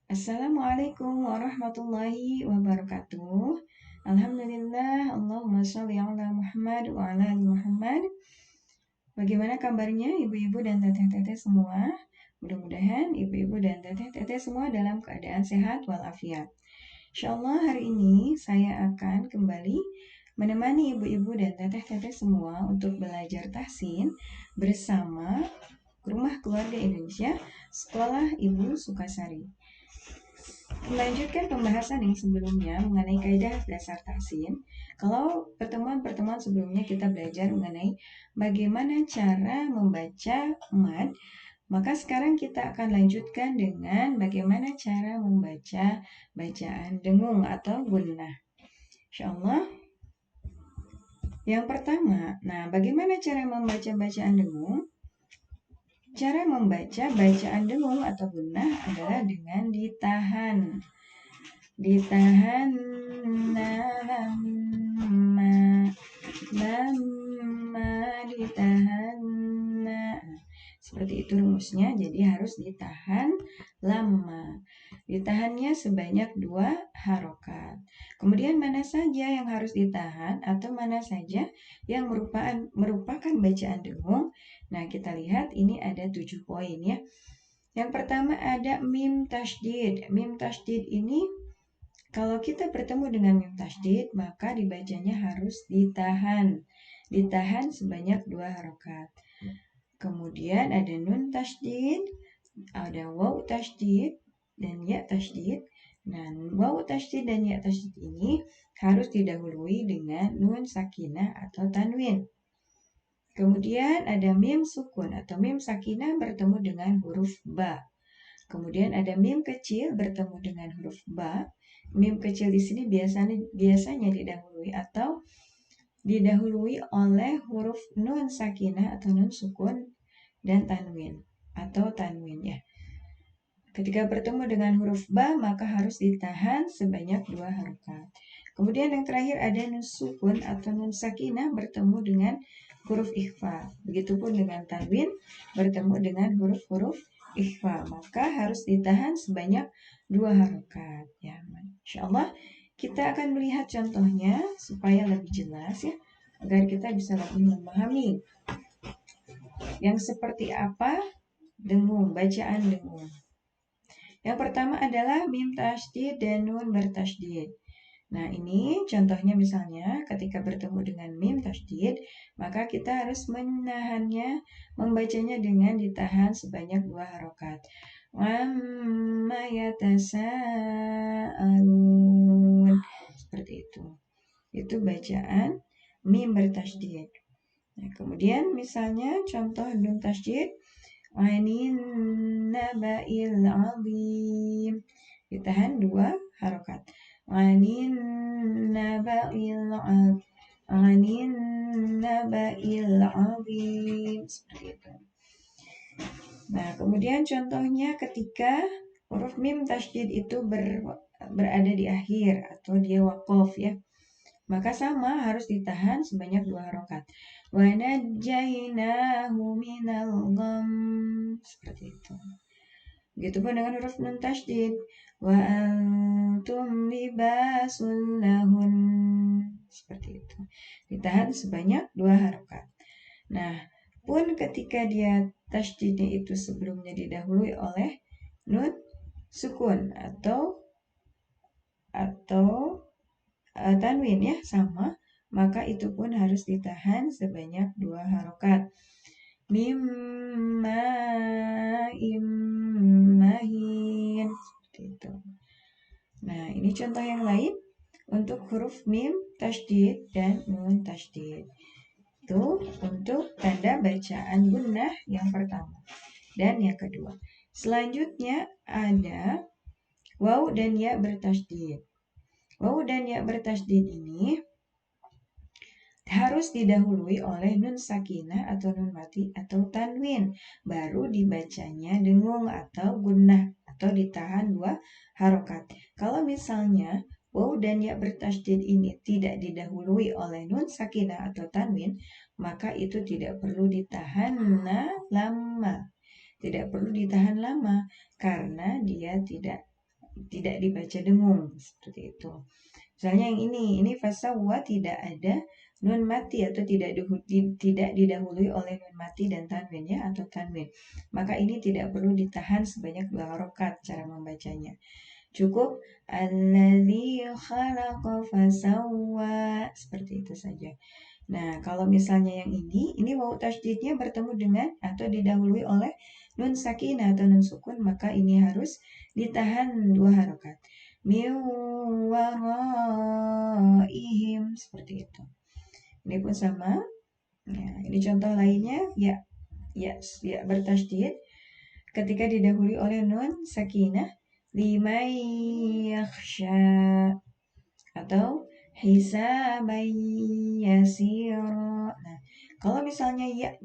Assalamualaikum warahmatullahi wabarakatuh. Alhamdulillah, Allahumma sholli ala Muhammad wa ala ali Muhammad. Bagaimana kabarnya ibu-ibu dan teteh-teteh semua? Mudah-mudahan ibu-ibu dan teteh-teteh semua dalam keadaan sehat walafiat. Insyaallah hari ini saya akan kembali menemani ibu-ibu dan teteh-teteh semua untuk belajar tahsin bersama Rumah Keluarga Indonesia Sekolah Ibu Sukasari. Melanjutkan pembahasan yang sebelumnya mengenai kaidah dasar tahsin. Kalau pertemuan-pertemuan sebelumnya kita belajar mengenai bagaimana cara membaca mad, maka sekarang kita akan lanjutkan dengan bagaimana cara membaca bacaan dengung atau gunnah. Insyaallah. Yang pertama, bagaimana cara membaca bacaan dengung? Cara membaca bacaan dengung atau gunnah adalah dengan ditahan. Ditahan lama ditahan. Seperti itu rumusnya, jadi harus ditahan lama. Ditahannya sebanyak 2 harokat. Kemudian mana saja yang harus ditahan atau mana saja yang merupakan bacaan dengung. Nah, kita lihat ini ada 7 poin ya. Yang pertama ada mim tasydid. Mim tasydid ini kalau kita bertemu dengan mim tasydid, maka dibacanya harus ditahan. Ditahan sebanyak 2 harokat. Kemudian ada nun tasydid, ada waw tasydid, dan ya tasydid. Nah, waw tasydid dan ya tasydid ini harus didahului dengan nun sakinah atau tanwin. Kemudian ada mim sukun atau mim sakinah bertemu dengan huruf ba. Kemudian ada mim kecil bertemu dengan huruf ba. Mim kecil di sini biasanya didahului oleh huruf nun sakinah atau nun sukun dan tanwin atau tanwin ya. Ketika bertemu dengan huruf ba maka harus ditahan sebanyak 2 harokat. Kemudian yang terakhir ada nun sukun atau nun sakinah bertemu dengan huruf ikhfa. Begitupun dengan tanwin bertemu dengan huruf-huruf ikhfa, maka harus ditahan sebanyak 2 harokat ya. Insyaallah kita akan melihat contohnya supaya lebih jelas ya, agar kita bisa lebih memahami yang seperti apa dengung, bacaan dengung. Yang pertama adalah mim tasydid dan nun bertasydid. Nah, ini contohnya misalnya ketika bertemu dengan mim tasydid, maka kita harus menahannya, membacanya dengan ditahan sebanyak 2 harokat. Amma yatasa'alun. Seperti itu. Itu bacaan mim bertasydid. Nah, kemudian misalnya contoh nun tasydid, anin naba'il azim. Ditahan 2 harokat. Anin naba'il azim. Seperti itu. Nah, kemudian contohnya ketika huruf mim tasydid itu berada di akhir atau dia waqaf ya. Maka sama harus ditahan sebanyak 2 harokat. Wa najjaynahu minal gham. Seperti itu. Begitupun dengan huruf nun tasydid. Wa antum libasul lahun. Seperti itu. Ditahan sebanyak 2 harokat. Nah, pun ketika dia tasydidnya itu sebelumnya didahului oleh nun sukun atau tanwin ya, sama, maka itu pun harus ditahan sebanyak 2 harokat. Mimma immahin. Seperti itu. Nah, ini contoh yang lain untuk huruf mim tasydid dan nun tasydid. Itu untuk tanda bacaan gunnah yang pertama dan yang kedua. Selanjutnya ada waw dan ya bertasydid. Waw dan ya bertasydid ini harus didahului oleh nun sakinah atau nun mati atau tanwin, baru dibacanya dengung atau gunnah atau ditahan 2 harokat. Kalau misalnya waw dan ya bertasydid ini tidak didahului oleh nun sakinah atau tanwin, maka itu tidak perlu ditahan lama. Tidak perlu ditahan lama karena dia tidak tidak dibaca dengung seperti itu. Misalnya yang ini fasawwa tidak ada nun mati atau tidak didahului oleh nun mati dan tanwin ya, atau tanwin. Maka ini tidak perlu ditahan sebanyak 2 harokat cara membacanya. Cukup alladzi khalaqa fasawwa, seperti itu saja. Nah, kalau misalnya yang ini wawu tasydidnya bertemu dengan atau didahului oleh nun sakinah atau nun sukun, maka ini harus ditahan 2 harokat. Min waraihim, seperti itu. Ini pun sama. Ya, ini contoh lainnya ya bertasydid ketika didahului oleh nun sakinah, liman yakhsha atau hisaban yasira. Nah, kalau misalnya ya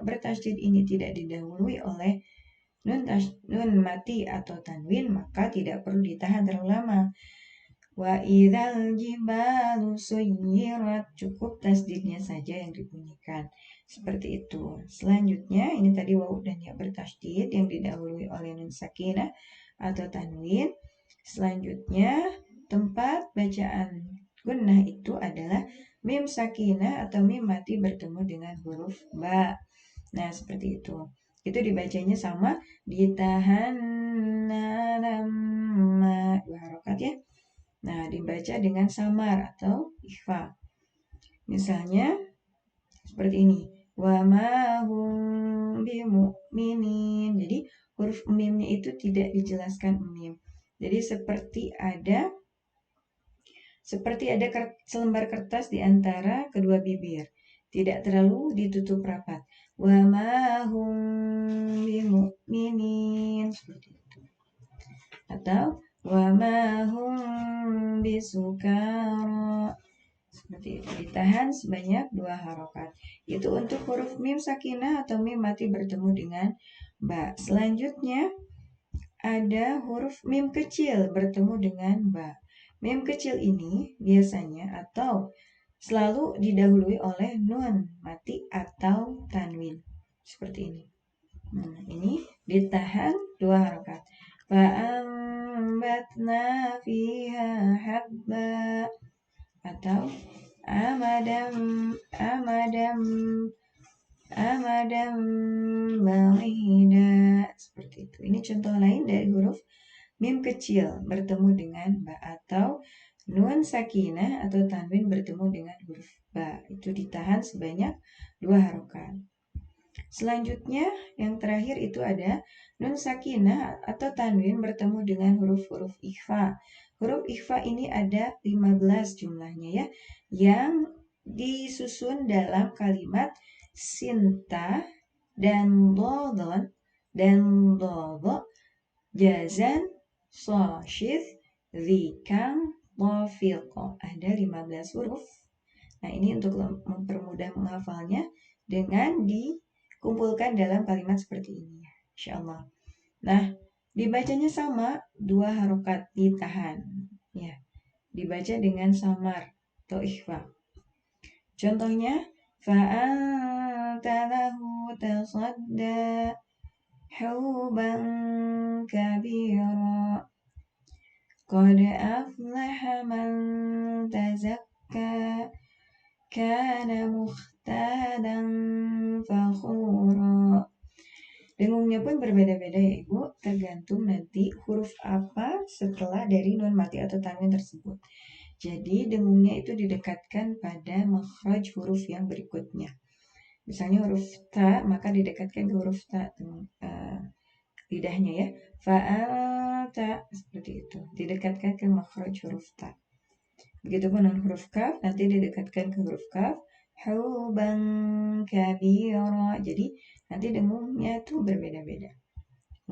bertasydid ini tidak didahului oleh nun mati atau tanwin, maka tidak perlu ditahan terlalu lama. Wa idzal jibalu suyirat, cukup tasdidnya saja yang dibunyikan. Seperti itu. Selanjutnya ini tadi wawu dan ya bertasdid yang didahului oleh nun sakinah atau tanwin. Selanjutnya tempat bacaan gunnah itu adalah mim sakinah atau mim mati bertemu dengan huruf ba. Nah, seperti itu. Itu dibacanya sama, ditahan nama 2 harokat ya. Nah, dibaca dengan samar atau ikhfa. Misalnya seperti ini. Wa ma hum bimu'minin. Jadi huruf mimnya itu tidak dijelaskan mim. Jadi seperti ada selembar kertas di antara kedua bibir. Tidak terlalu ditutup rapat. Wa ma hum bimu'minin, seperti itu. Atau wa ma hum bisukara, seperti itu. Ditahan sebanyak 2 harokat. Itu untuk huruf mim sakinah atau mim mati bertemu dengan ba. Selanjutnya ada huruf mim kecil bertemu dengan ba. Mim kecil ini biasanya atau selalu didahului oleh nun mati atau tanwin. Seperti ini. Nah, ini ditahan 2 harokat. Fa'ambatna fiha habba atau amadam ba'ida, seperti itu. Ini contoh lain dari huruf mim kecil bertemu dengan ba atau nun sakinah atau tanwin bertemu dengan huruf ba. Itu ditahan sebanyak 2 harokat. Selanjutnya yang terakhir itu ada nun sakinah atau tanwin bertemu dengan huruf-huruf ikhfa. Huruf ikhfa ini ada 15 jumlahnya ya, yang disusun dalam kalimat sinta dan dodon dan dodo, jazan, soshith, zikang, mofiqo. Ada 15 huruf. Nah, ini untuk mempermudah menghafalnya dengan dikumpulkan dalam kalimat seperti ini, insyaallah. Nah, dibacanya sama, 2 harokat ditahan ya. Dibaca dengan samar atau ikhfa. Contohnya fa'anta lahu tasadda huban kabira qad aflaha man tazakka kana mukhtadan fakhura. Dengungnya pun berbeda-beda ya Ibu, tergantung nanti huruf apa setelah dari nun mati atau tanwin tersebut. Jadi dengungnya itu didekatkan pada makhraj huruf yang berikutnya. Misalnya huruf ta, maka didekatkan ke huruf ta lidahnya ya. Fa'ata, seperti itu. Didekatkan ke makhraj huruf ta. Begitupun dengan huruf kaf, nanti didekatkan ke huruf kaf. Huban kabira. Jadi nanti dengungnya tuh berbeda-beda.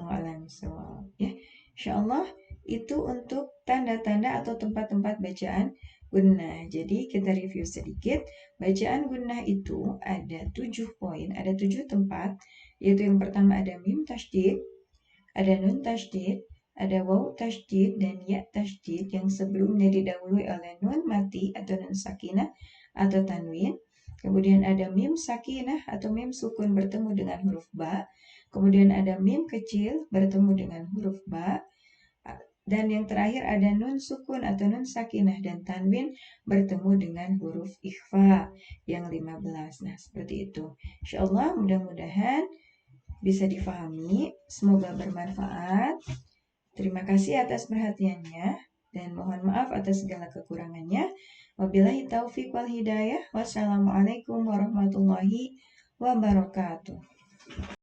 Mu'alam sawab ya. Insyaallah itu untuk tanda-tanda atau tempat-tempat bacaan gunnah. Jadi kita review sedikit. Bacaan gunnah itu ada 7 poin, ada 7 tempat. Yaitu yang pertama ada mim tasydid, ada nun tasydid, ada waw tasydid dan ya tasydid yang sebelumnya didahului oleh nun mati atau nun sakinah atau tanwin. Kemudian ada mim sakinah atau mim sukun bertemu dengan huruf ba. Kemudian ada mim kecil bertemu dengan huruf ba. Dan yang terakhir ada nun sukun atau nun sakinah dan tanwin bertemu dengan huruf ikhfa yang 15. Nah, seperti itu. Insyaallah mudah-mudahan bisa difahami. Semoga bermanfaat. Terima kasih atas perhatiannya dan mohon maaf atas segala kekurangannya. Wabillahi taufiq wal hidayah. Wassalamualaikum warahmatullahi wabarakatuh.